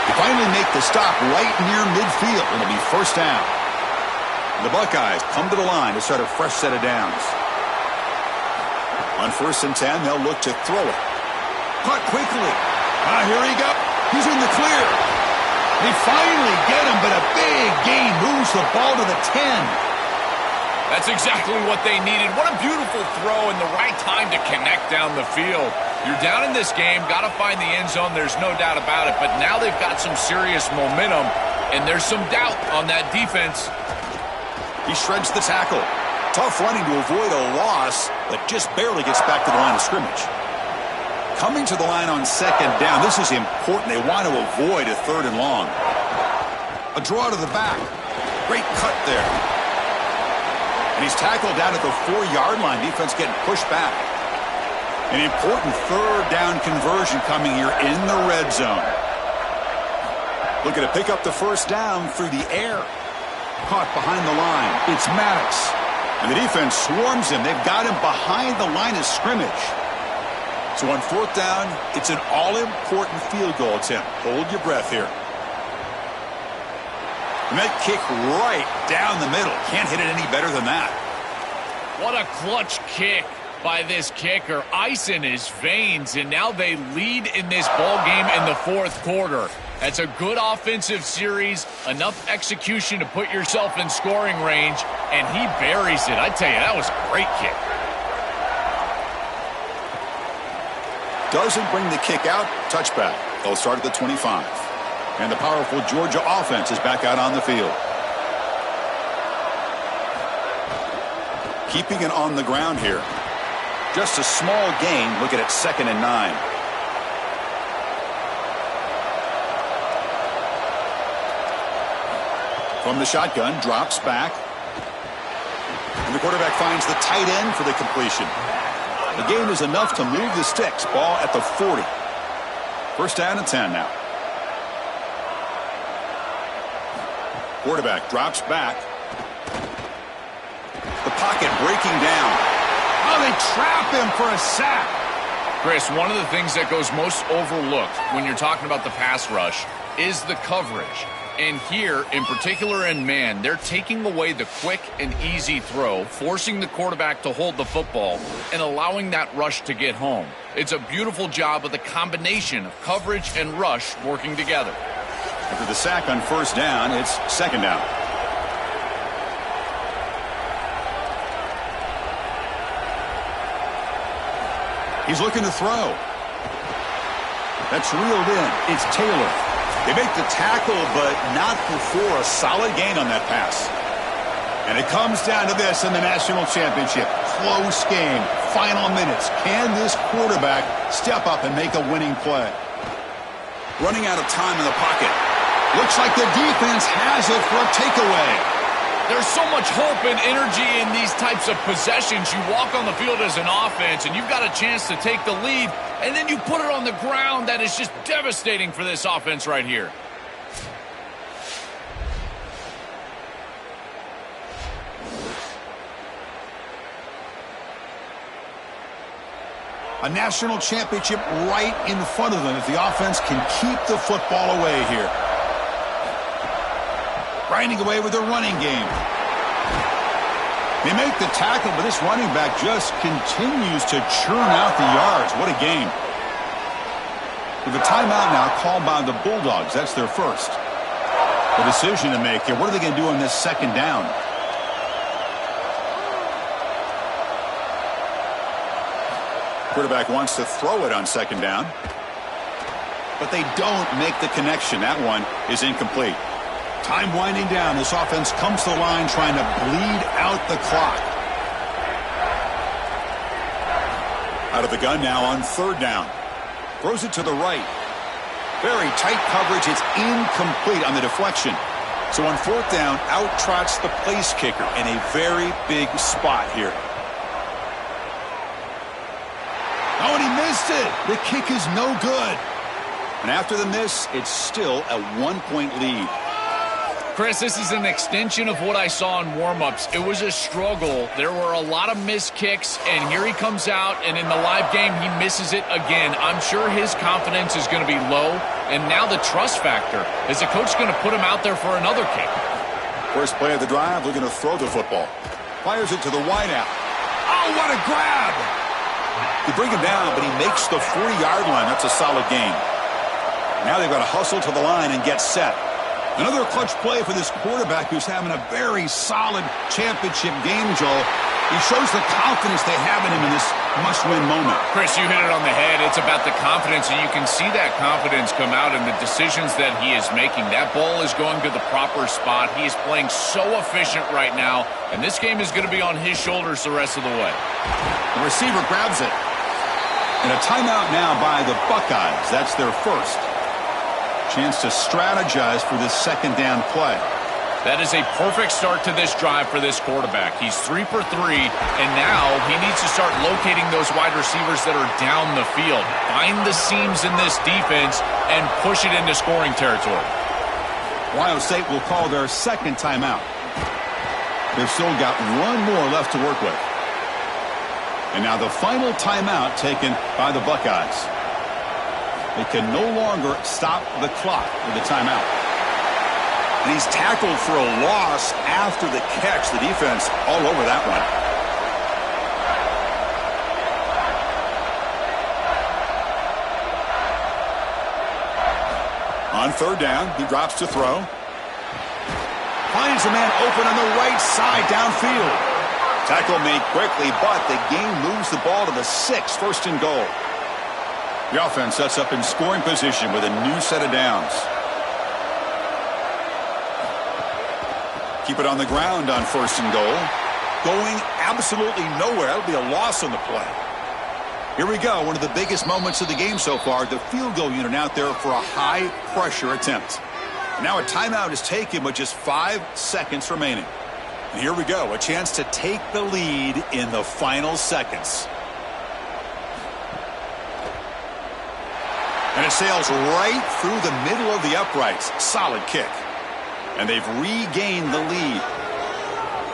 They finally make the stop right near midfield. It'll be 1st down. The Buckeyes come to the line to start a fresh set of downs. On 1st and 10, they'll look to throw it. Caught quickly. Here he goes. He's in the clear. They finally get him, but a big gain moves the ball to the 10. That's exactly what they needed. What a beautiful throw in the right time to connect down the field. You're down in this game, got to find the end zone. There's no doubt about it. But now they've got some serious momentum, and there's some doubt on that defense. He shreds the tackle. Tough running to avoid a loss, but just barely gets back to the line of scrimmage. Coming to the line on second down, this is important. They want to avoid a 3rd and long. A draw to the back. Great cut there. And he's tackled down at the 4-yard line. Defense getting pushed back. An important 3rd down conversion coming here in the red zone. Looking to pick up the 1st down through the air. Caught behind the line. It's Maddox. And the defense swarms him. They've got him behind the line of scrimmage. So on 4th down, it's an all-important field goal attempt. Hold your breath here. And that kick right down the middle. Can't hit it any better than that. What a clutch kick by this kicker. Ice in his veins, and now they lead in this ball game in the 4th quarter. That's a good offensive series, enough execution to put yourself in scoring range, and he buries it. I tell you, that was a great kick. Doesn't bring the kick out. Touchback. They'll start at the 25. And the powerful Georgia offense is back out on the field. Keeping it on the ground here. Just a small gain. Looking at 2nd and 9. From the shotgun, drops back. And the quarterback finds the tight end for the completion. The gain is enough to move the sticks. Ball at the 40. 1st down and 10 now. Quarterback drops back. The pocket breaking down. Oh, they trap him for a sack. Chris, one of the things that goes most overlooked when you're talking about the pass rush is the coverage. And here, in particular in man, they're taking away the quick and easy throw, forcing the quarterback to hold the football, and allowing that rush to get home. It's a beautiful job of the combination of coverage and rush working together. After the sack on 1st down, it's 2nd down. He's looking to throw. That's reeled in. It's Taylor. They make the tackle, but not before a solid gain on that pass. And it comes down to this in the national championship. Close game. Final minutes. Can this quarterback step up and make a winning play? Running out of time in the pocket. Looks like the defense has it for a takeaway. There's so much hope and energy in these types of possessions. You walk on the field as an offense, and you've got a chance to take the lead, and then you put it on the ground. That is just devastating for this offense right here. A national championship right in front of them if the offense can keep the football away here. Grinding away with their running game. They make the tackle, but this running back just continues to churn out the yards. What a game. With a timeout now called by the Bulldogs. That's their first. The decision to make here. What are they going to do on this 2nd down? Quarterback wants to throw it on 2nd down. But they don't make the connection. That one is incomplete. Time winding down. This offense comes to the line trying to bleed out the clock. Out of the gun now on 3rd down. Throws it to the right. Very tight coverage. It's incomplete on the deflection. So on 4th down, out trots the place kicker in a very big spot here. Oh, and he missed it. The kick is no good. And after the miss, it's still a 1-point lead. Chris, this is an extension of what I saw in warm-ups. It was a struggle. There were a lot of missed kicks, and here he comes out, and in the live game, he misses it again. I'm sure his confidence is going to be low, and now the trust factor. Is the coach going to put him out there for another kick? First play of the drive, looking to throw the football. Fires it to the wideout. Oh, what a grab! They bring him down, but he makes the 40-yard line. That's a solid gain. Now they've got to hustle to the line and get set. Another clutch play for this quarterback who's having a very solid championship game, Joel. He shows the confidence they have in him in this must-win moment. Chris, you hit it on the head. It's about the confidence, and you can see that confidence come out in the decisions that he is making. That ball is going to the proper spot. He is playing so efficient right now, and this game is going to be on his shoulders the rest of the way. The receiver grabs it. And a timeout now by the Buckeyes. That's their first. Chance to strategize for this second down play. That is a perfect start to this drive for this quarterback. He's 3 for 3, and now he needs to start locating those wide receivers that are down the field. Find the seams in this defense and push it into scoring territory. Ohio State will call their second timeout. They've still got one more left to work with. And now the final timeout taken by the Buckeyes. They can no longer stop the clock with a timeout. And he's tackled for a loss after the catch. The defense all over that one. On third down, he drops to throw. Finds a man open on the right side downfield. Tackle made quickly, but the game moves the ball to the 6, first and goal. The offense sets up in scoring position with a new set of downs. Keep it on the ground on first and goal. Going absolutely nowhere. That'll be a loss on the play. Here we go. One of the biggest moments of the game so far. The field goal unit out there for a high-pressure attempt. Now a timeout is taken with just 5 seconds remaining. And here we go. A chance to take the lead in the final seconds. And it sails right through the middle of the uprights. Solid kick. And they've regained the lead.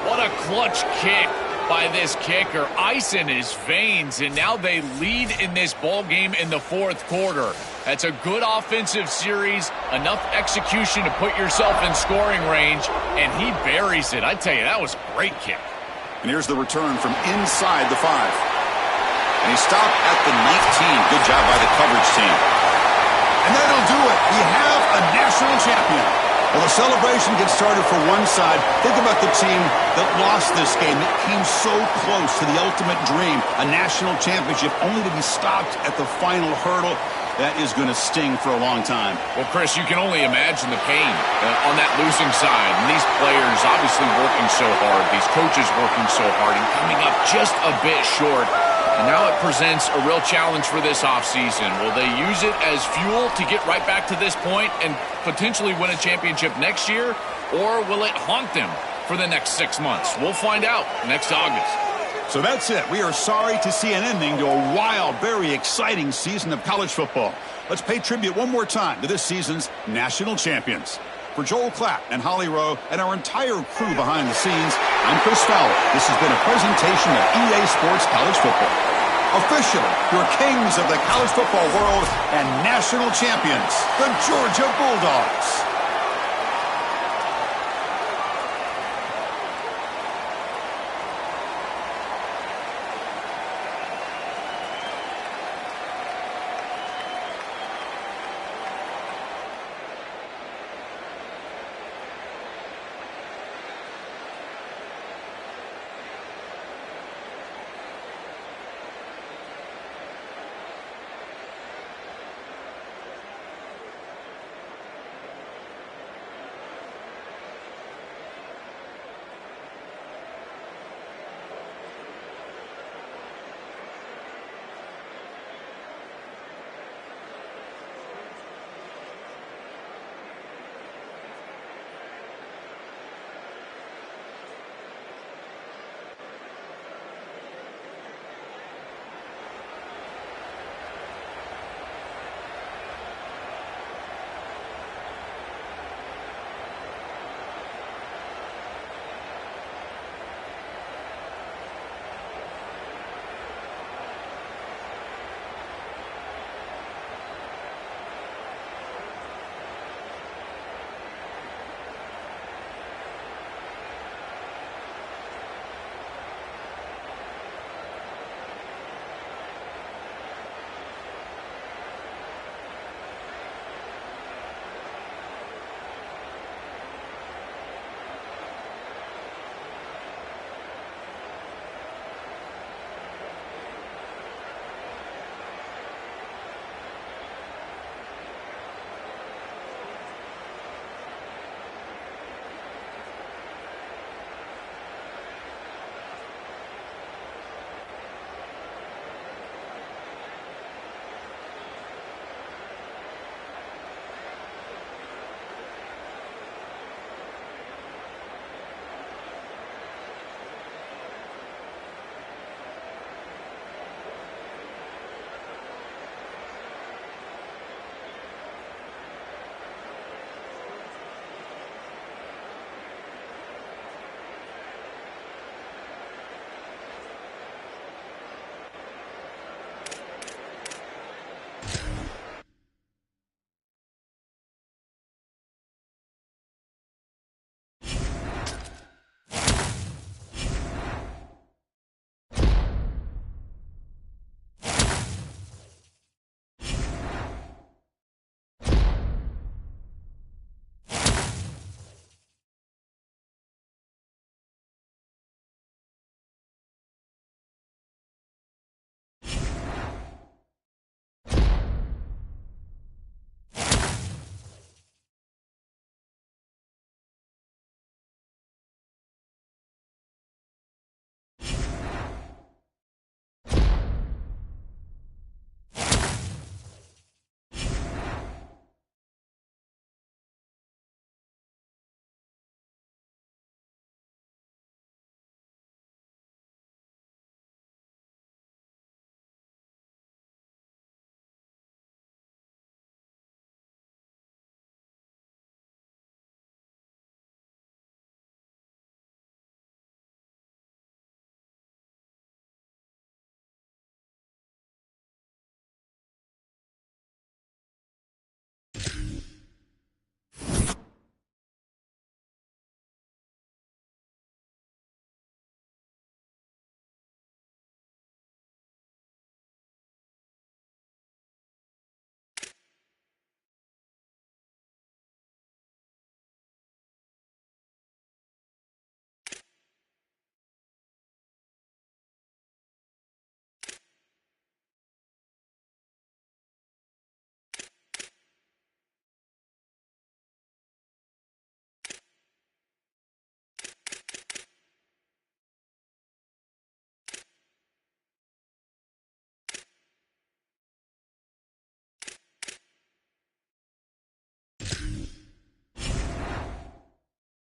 What a clutch kick by this kicker. Ice in his veins, and now they lead in this ball game in the fourth quarter. That's a good offensive series, enough execution to put yourself in scoring range, and he buries it. I tell you, that was a great kick. And here's the return from inside the 5. And he stopped at the 19. Good job by the coverage team. And that'll do it. We have a national champion. Well, the celebration gets started for one side. Think about the team that lost this game. It came so close to the ultimate dream, a national championship, only to be stopped at the final hurdle. That is going to sting for a long time. Well, Chris, you can only imagine the pain on that losing side. And these players obviously working so hard, these coaches working so hard, and coming up just a bit short. And now it presents a real challenge for this offseason. Will they use it as fuel to get right back to this point and potentially win a championship next year? Or will it haunt them for the next 6 months? We'll find out next August. So that's it. We are sorry to see an ending to a wild, very exciting season of college football. Let's pay tribute one more time to this season's national champions. For Joel Klatt and Holly Rowe and our entire crew behind the scenes, I'm Chris Fowler. This has been a presentation of EA Sports College Football. Officially, your kings of the college football world and national champions, the Georgia Bulldogs.